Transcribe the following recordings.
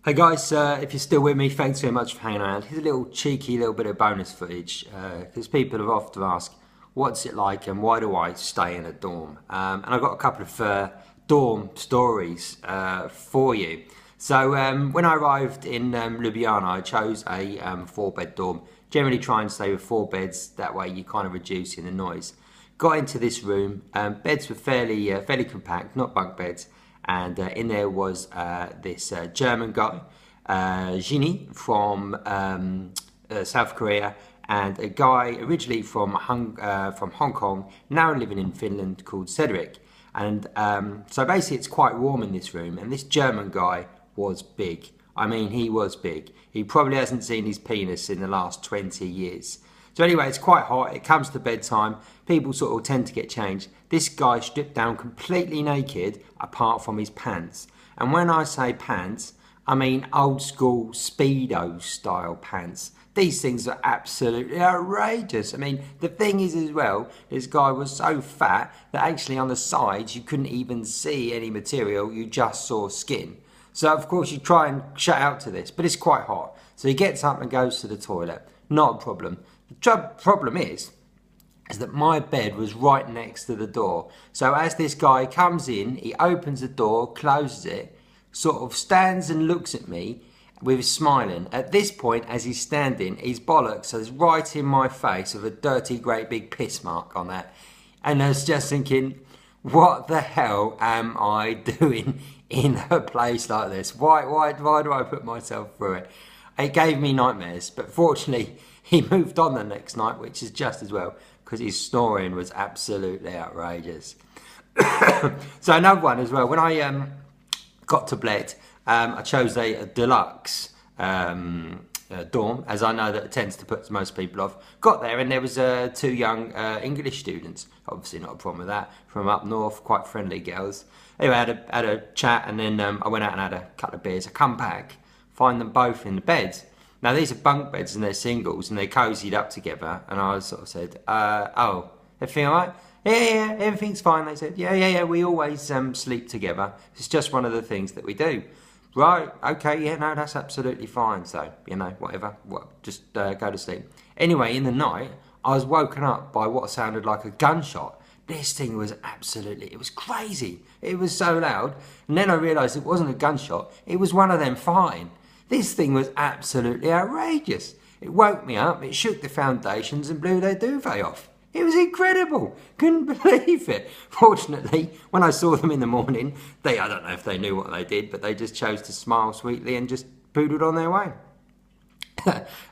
Hey guys, if you're still with me, thanks very much for hanging around. Here's a little cheeky little bit of bonus footage because people have often asked, what's it like and why do I stay in a dorm? And I've got a couple of dorm stories for you. So when I arrived in Ljubljana, I chose a four-bed dorm. Generally try and stay with four beds, that way you kind of reducing the noise. Got into this room, beds were fairly compact, not bunk beds. And in there was this German guy, Jini from South Korea, and a guy originally from Hong Kong, now living in Finland, called Cedric. And so basically it's quite warm in this room, and this German guy was big. I mean, he was big. He probably hasn't seen his penis in the last 20 years. So anyway, it's quite hot. It comes to bedtime. People sort of tend to get changed. This guy stripped down completely naked, apart from his pants. And when I say pants, I mean old school Speedo style pants. These things are absolutely outrageous. I mean, the thing is as well, this guy was so fat that actually on the sides you couldn't even see any material. You just saw skin. So of course you try and shut out to this, but it's quite hot. So he gets up and goes to the toilet. Not a problem. The problem is that my bed was right next to the door. So as this guy comes in, he opens the door, closes it, sort of stands and looks at me with smiling. At this point, as he's standing, his bollocks is right in my face with a dirty, great big piss mark on that. And I was just thinking, what the hell am I doing in a place like this? Why do I put myself through it? It gave me nightmares, but fortunately he moved on the next night, which is just as well, because his snoring was absolutely outrageous. So another one as well, when I got to Bled, I chose a deluxe dorm, as I know that it tends to put most people off. Got there and there was two young English students, obviously not a problem with that, from up north, quite friendly girls. Anyway, I had a chat, and then I went out and had a couple of beers. I come back, find them both in the beds. Now these are bunk beds and they're singles and they're cozied up together, and I sort of said, oh, everything all right? Yeah, everything's fine. They said, yeah, we always sleep together. It's just one of the things that we do. Right, okay, yeah, no, that's absolutely fine. So, whatever, just go to sleep. Anyway, in the night, I was woken up by what sounded like a gunshot. This thing was it was crazy. It was so loud. And then I realised it wasn't a gunshot. It was one of them fine. This thing was absolutely outrageous. It woke me up, it shook the foundations and blew their duvet off. It was incredible. Couldn't believe it. Fortunately, when I saw them in the morning, I don't know if they knew what they did, but they just chose to smile sweetly and just poodled on their way.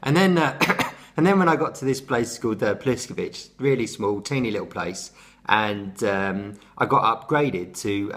and then when I got to this place called Pliskovic, really small, teeny little place, and I got upgraded to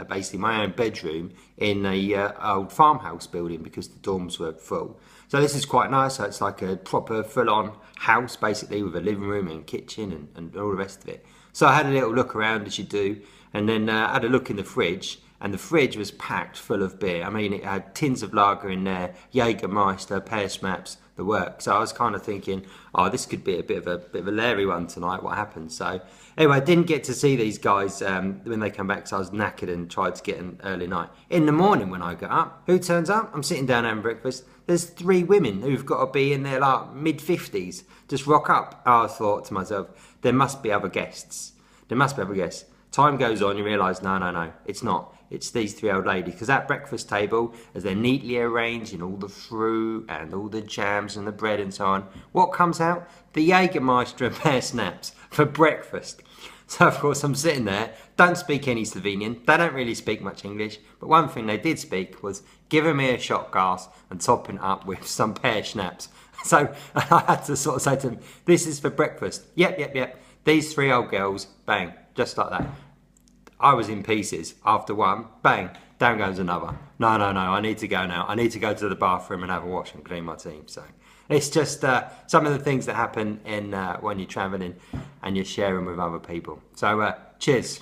basically my own bedroom in a old farmhouse building because the dorms were full. So this is quite nice. So it's like a proper full-on house basically, with a living room and kitchen and all the rest of it. So I had a little look around, as you do, and then had a look in the fridge, and the fridge was packed full of beer. I mean, it had tins of lager in there, Jägermeister, pear schnaps, the work. So I was kind of thinking, oh, this could be a bit of a Larry one tonight. What happened? So anyway, I didn't get to see these guys when they come back, because I was knackered and tried to get an early night. In the morning when I got up, who turns up? I'm sitting down having breakfast. There's three women who've got to be in their like mid-50s, just rock up. I thought to myself, there must be other guests. There must be other guests. Time goes on, you realise, no, it's not. It's these three old ladies. Because that breakfast table, as they're neatly arranged in all the fruit and all the jams and the bread and so on, what comes out? The Jägermeister and pear schnaps for breakfast. So of course I'm sitting there, don't speak any Slovenian, they don't really speak much English, but one thing they did speak was giving me a shot glass and topping it up with some pear schnaps. So I had to sort of say to them, this is for breakfast. Yep. These three old girls, bang, just like that. I was in pieces. After one, bang, down goes another. No, I need to go now. I need to go to the bathroom and have a wash and clean my teeth. So it's just some of the things that happen when you're travelling and you're sharing with other people. So cheers.